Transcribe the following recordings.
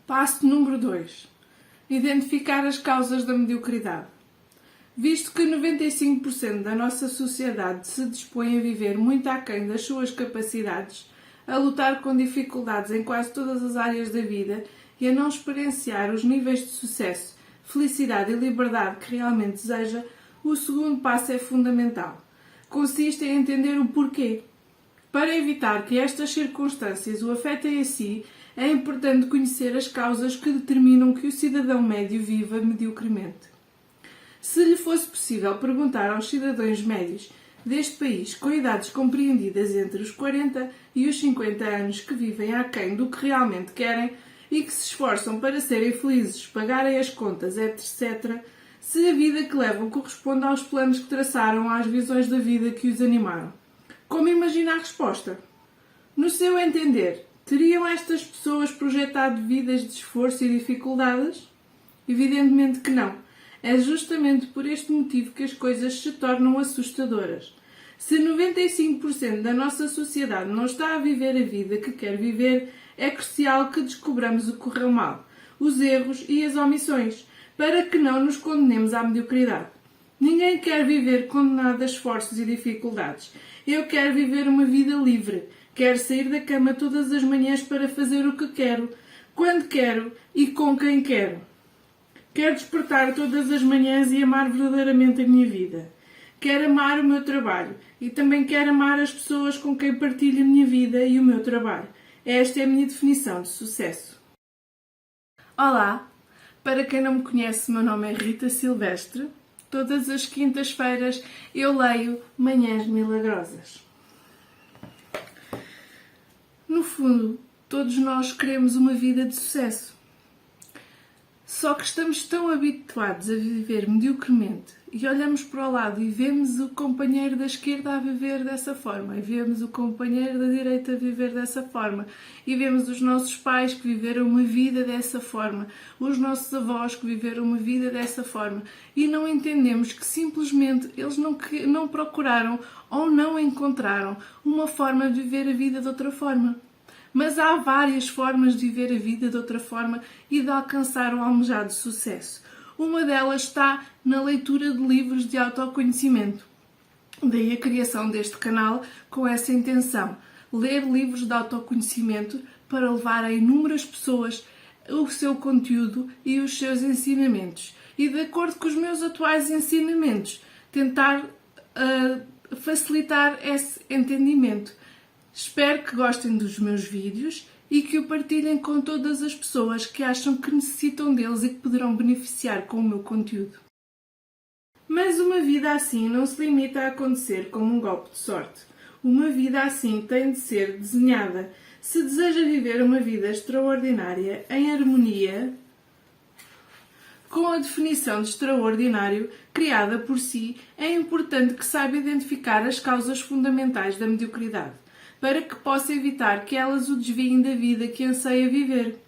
Passo número 2. Identificar as causas da mediocridade. Visto que 95% da nossa sociedade se dispõe a viver muito aquém das suas capacidades, a lutar com dificuldades em quase todas as áreas da vida e a não experienciar os níveis de sucesso, felicidade e liberdade que realmente deseja, o segundo passo é fundamental. Consiste em entender o porquê. Para evitar que estas circunstâncias o afetem a si, é importante conhecer as causas que determinam que o cidadão médio viva mediocremente. Se lhe fosse possível perguntar aos cidadãos médios deste país com idades compreendidas entre os 40 e os 50 anos que vivem aquém do que realmente querem e que se esforçam para serem felizes, pagarem as contas, etc., se a vida que levam corresponde aos planos que traçaram, às visões da vida que os animaram. Como imagina a resposta? No seu entender, teriam estas pessoas projetado vidas de esforço e dificuldades? Evidentemente que não. É justamente por este motivo que as coisas se tornam assustadoras. Se 95% da nossa sociedade não está a viver a vida que quer viver, é crucial que descobramos o que correu mal, os erros e as omissões, para que não nos condenemos à mediocridade. Ninguém quer viver condenado a esforços e dificuldades. Eu quero viver uma vida livre. Quero sair da cama todas as manhãs para fazer o que quero, quando quero e com quem quero. Quero despertar todas as manhãs e amar verdadeiramente a minha vida. Quero amar o meu trabalho e também quero amar as pessoas com quem partilho a minha vida e o meu trabalho. Esta é a minha definição de sucesso. Olá! Para quem não me conhece, meu nome é Rita Silvestre. Todas as quintas-feiras eu leio Manhãs Milagrosas. No fundo, todos nós queremos uma vida de sucesso. Só que estamos tão habituados a viver mediocremente e olhamos para o lado e vemos o companheiro da esquerda a viver dessa forma, e vemos o companheiro da direita a viver dessa forma, e vemos os nossos pais que viveram uma vida dessa forma, os nossos avós que viveram uma vida dessa forma, e não entendemos que simplesmente eles não procuraram ou não encontraram uma forma de viver a vida de outra forma. Mas há várias formas de viver a vida de outra forma e de alcançar o almejado sucesso. Uma delas está na leitura de livros de autoconhecimento. Daí a criação deste canal com essa intenção. Ler livros de autoconhecimento para levar a inúmeras pessoas o seu conteúdo e os seus ensinamentos. E de acordo com os meus atuais ensinamentos, tentar facilitar esse entendimento. Espero que gostem dos meus vídeos e que o partilhem com todas as pessoas que acham que necessitam deles e que poderão beneficiar com o meu conteúdo. Mas uma vida assim não se limita a acontecer como um golpe de sorte. Uma vida assim tem de ser desenhada. Se deseja viver uma vida extraordinária em harmonia com a definição de extraordinário criada por si, é importante que saiba identificar as causas fundamentais da mediocridade, para que possa evitar que elas o desviem da vida que anseia viver.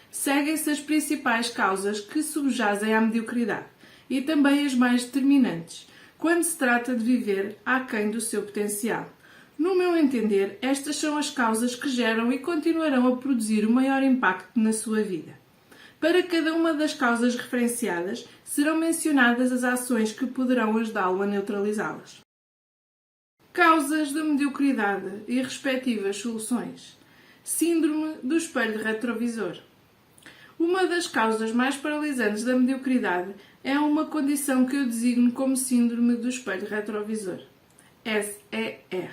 Seguem-se as principais causas que subjazem à mediocridade e também as mais determinantes, quando se trata de viver aquém do seu potencial. No meu entender, estas são as causas que geram e continuarão a produzir o maior impacto na sua vida. Para cada uma das causas referenciadas, serão mencionadas as ações que poderão ajudá-lo a neutralizá-las. Causas da mediocridade e respectivas soluções. Síndrome do espelho retrovisor. Uma das causas mais paralisantes da mediocridade é uma condição que eu designo como síndrome do espelho retrovisor. SER.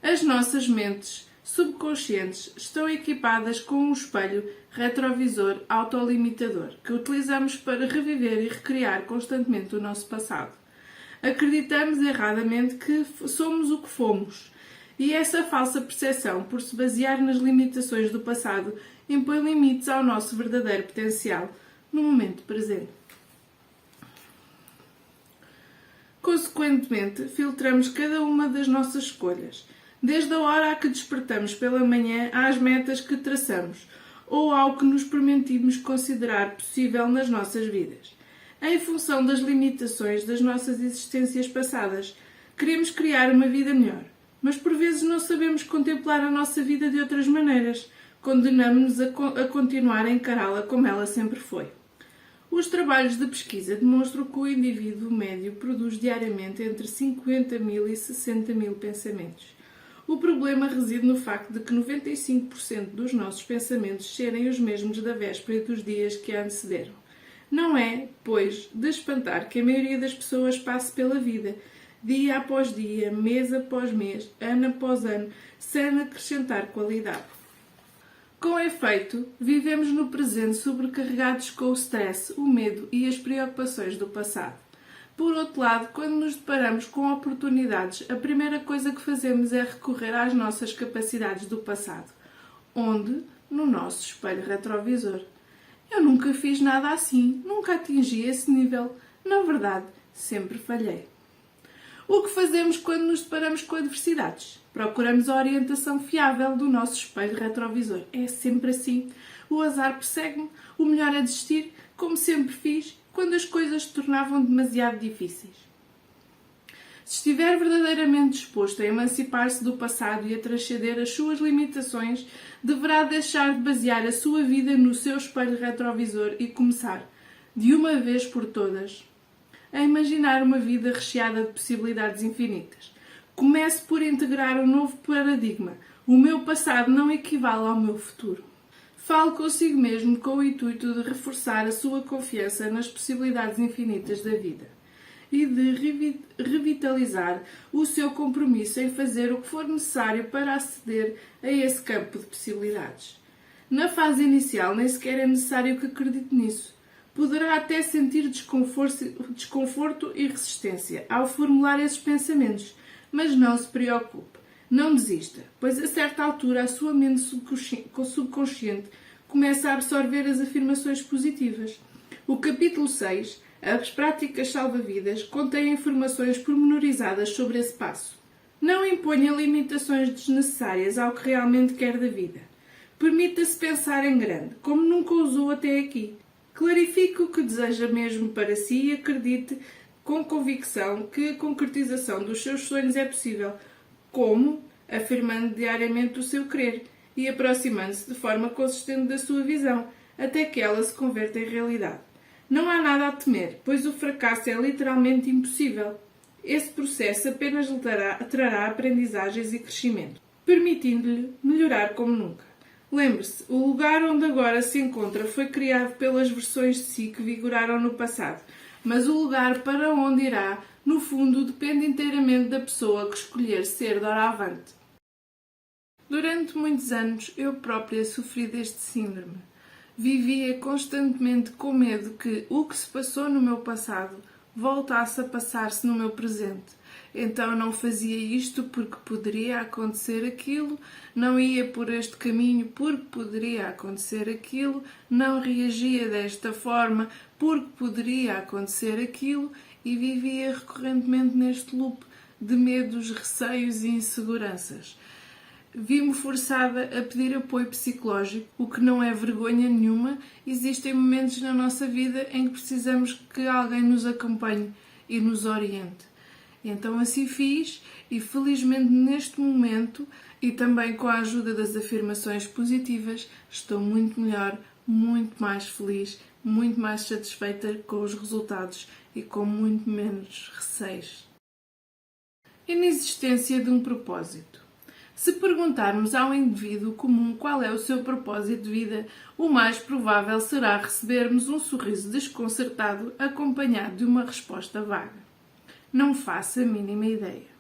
As nossas mentes subconscientes estão equipadas com um espelho retrovisor autolimitador que utilizamos para reviver e recriar constantemente o nosso passado. Acreditamos erradamente que somos o que fomos, e essa falsa percepção, por se basear nas limitações do passado, impõe limites ao nosso verdadeiro potencial no momento presente. Consequentemente, filtramos cada uma das nossas escolhas, desde a hora a que despertamos pela manhã às metas que traçamos, ou ao que nos permitimos considerar possível nas nossas vidas. Em função das limitações das nossas existências passadas, queremos criar uma vida melhor, mas por vezes não sabemos contemplar a nossa vida de outras maneiras, condenamos-nos a continuar a encará-la como ela sempre foi. Os trabalhos de pesquisa demonstram que o indivíduo médio produz diariamente entre 50.000 e 60.000 pensamentos. O problema reside no facto de que 95% dos nossos pensamentos serem os mesmos da véspera e dos dias que a antecederam. Não é, pois, de espantar que a maioria das pessoas passe pela vida, dia após dia, mês após mês, ano após ano, sem acrescentar qualidade. Com efeito, vivemos no presente sobrecarregados com o stress, o medo e as preocupações do passado. Por outro lado, quando nos deparamos com oportunidades, a primeira coisa que fazemos é recorrer às nossas capacidades do passado. Onde? No nosso espelho retrovisor. Eu nunca fiz nada assim, nunca atingi esse nível. Na verdade, sempre falhei. O que fazemos quando nos deparamos com adversidades? Procuramos a orientação fiável do nosso espelho retrovisor. É sempre assim. O azar persegue-me, o melhor é desistir, como sempre fiz, quando as coisas se tornavam demasiado difíceis. Se estiver verdadeiramente disposto a emancipar-se do passado e a transcender as suas limitações, deverá deixar de basear a sua vida no seu espelho retrovisor e começar, de uma vez por todas, a imaginar uma vida recheada de possibilidades infinitas. Comece por integrar um novo paradigma. O meu passado não equivale ao meu futuro. Fale consigo mesmo com o intuito de reforçar a sua confiança nas possibilidades infinitas da vida e de revitalizar o seu compromisso em fazer o que for necessário para aceder a esse campo de possibilidades. Na fase inicial, nem sequer é necessário que acredite nisso. Poderá até sentir desconforto e resistência ao formular esses pensamentos, mas não se preocupe, não desista, pois a certa altura a sua mente subconsciente começa a absorver as afirmações positivas. O capítulo 6, as práticas salva-vidas, contém informações pormenorizadas sobre esse passo. Não imponha limitações desnecessárias ao que realmente quer da vida. Permita-se pensar em grande, como nunca usou até aqui. Clarifique o que deseja mesmo para si e acredite com convicção que a concretização dos seus sonhos é possível. Como? Afirmando diariamente o seu querer e aproximando-se de forma consistente da sua visão, até que ela se converta em realidade. Não há nada a temer, pois o fracasso é literalmente impossível. Esse processo apenas lhe trará aprendizagens e crescimento, permitindo-lhe melhorar como nunca. Lembre-se, o lugar onde agora se encontra foi criado pelas versões de si que vigoraram no passado, mas o lugar para onde irá, no fundo, depende inteiramente da pessoa que escolher ser doravante. Durante muitos anos, eu própria sofri deste síndrome. Vivia constantemente com medo que o que se passou no meu passado voltasse a passar-se no meu presente. Então não fazia isto porque poderia acontecer aquilo, não ia por este caminho porque poderia acontecer aquilo, não reagia desta forma porque poderia acontecer aquilo e vivia recorrentemente neste loop de medos, receios e inseguranças. Vi-me forçada a pedir apoio psicológico, o que não é vergonha nenhuma. Existem momentos na nossa vida em que precisamos que alguém nos acompanhe e nos oriente. Então assim fiz e felizmente neste momento e também com a ajuda das afirmações positivas estou muito melhor, muito mais feliz, muito mais satisfeita com os resultados e com muito menos receios. Inexistência de um propósito. Se perguntarmos ao indivíduo comum qual é o seu propósito de vida, o mais provável será recebermos um sorriso desconcertado acompanhado de uma resposta vaga. Não faço a mínima ideia.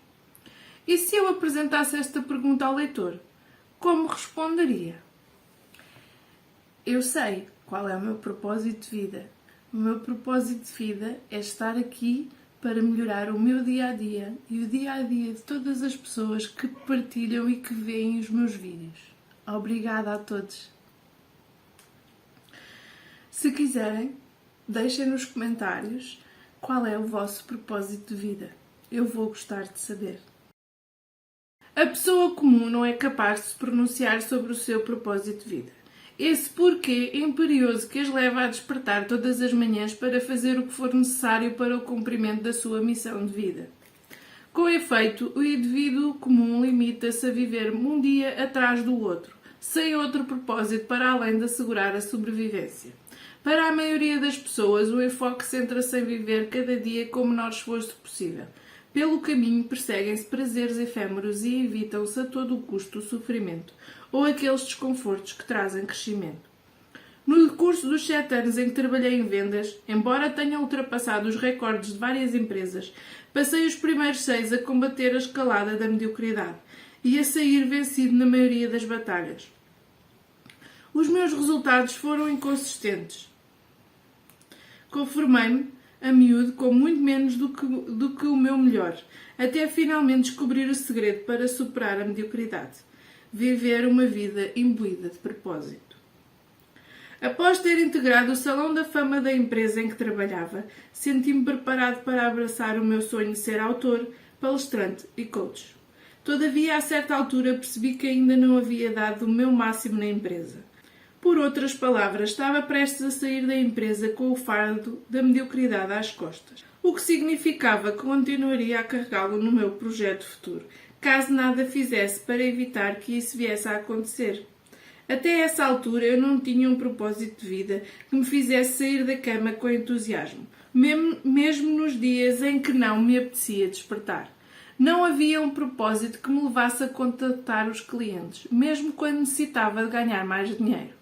E se eu apresentasse esta pergunta ao leitor, como responderia? Eu sei qual é o meu propósito de vida. O meu propósito de vida é estar aqui para melhorar o meu dia-a-dia e o dia-a-dia de todas as pessoas que partilham e que veem os meus vídeos. Obrigada a todos. Se quiserem, deixem nos comentários qual é o vosso propósito de vida. Eu vou gostar de saber. A pessoa comum não é capaz de se pronunciar sobre o seu propósito de vida. Esse porquê imperioso que as leva a despertar todas as manhãs para fazer o que for necessário para o cumprimento da sua missão de vida. Com efeito, o indivíduo comum limita-se a viver um dia atrás do outro, sem outro propósito para além de assegurar a sobrevivência. Para a maioria das pessoas, o enfoque centra-se em viver cada dia com o menor esforço possível. Pelo caminho, perseguem-se prazeres efêmeros e evitam-se a todo o custo o sofrimento ou aqueles desconfortos que trazem crescimento. No curso dos 7 anos em que trabalhei em vendas, embora tenha ultrapassado os recordes de várias empresas, passei os primeiros 6 a combater a escalada da mediocridade e a sair vencido na maioria das batalhas. Os meus resultados foram inconsistentes. Conformei-me a miúdo com muito menos do que o meu melhor, até finalmente descobrir o segredo para superar a mediocridade. Viver uma vida imbuída de propósito. Após ter integrado o salão da fama da empresa em que trabalhava, senti-me preparado para abraçar o meu sonho de ser autor, palestrante e coach. Todavia, a certa altura, percebi que ainda não havia dado o meu máximo na empresa. Por outras palavras, estava prestes a sair da empresa com o fardo da mediocridade às costas, o que significava que continuaria a carregá-lo no meu projeto futuro, caso nada fizesse para evitar que isso viesse a acontecer. Até essa altura eu não tinha um propósito de vida que me fizesse sair da cama com entusiasmo, mesmo nos dias em que não me apetecia despertar. Não havia um propósito que me levasse a contactar os clientes, mesmo quando necessitava de ganhar mais dinheiro.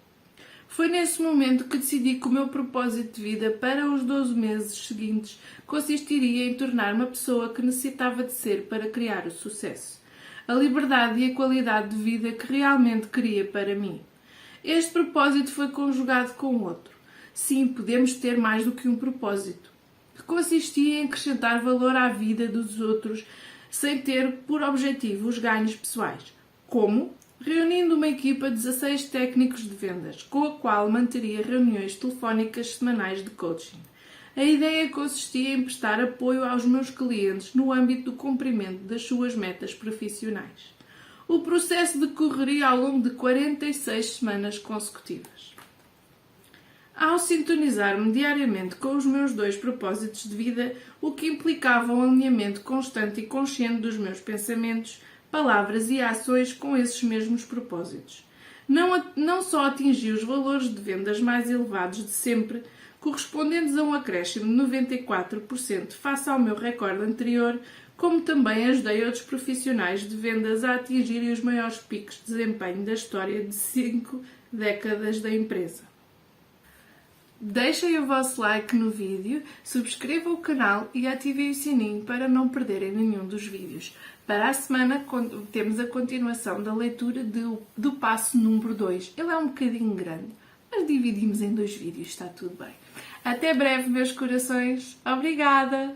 Foi nesse momento que decidi que o meu propósito de vida para os 12 meses seguintes consistiria em tornar-me a pessoa que necessitava de ser para criar o sucesso, a liberdade e a qualidade de vida que realmente queria para mim. Este propósito foi conjugado com outro. Sim, podemos ter mais do que um propósito, que consistia em acrescentar valor à vida dos outros sem ter por objetivo os ganhos pessoais. Como? Reunindo uma equipa de 16 técnicos de vendas, com a qual manteria reuniões telefónicas semanais de coaching. A ideia consistia em prestar apoio aos meus clientes no âmbito do cumprimento das suas metas profissionais. O processo decorreria ao longo de 46 semanas consecutivas. Ao sintonizar-me diariamente com os meus 2 propósitos de vida, o que implicava um alinhamento constante e consciente dos meus pensamentos, palavras e ações com esses mesmos propósitos. Não só atingi os valores de vendas mais elevados de sempre, correspondentes a um acréscimo de 94% face ao meu recorde anterior, como também ajudei outros profissionais de vendas a atingirem os maiores picos de desempenho da história de 5 décadas da empresa. Deixem o vosso like no vídeo, subscrevam o canal e ativem o sininho para não perderem nenhum dos vídeos. Para a semana temos a continuação da leitura do passo número 2. Ele é um bocadinho grande, mas dividimos em 2 vídeos, está tudo bem. Até breve, meus corações. Obrigada!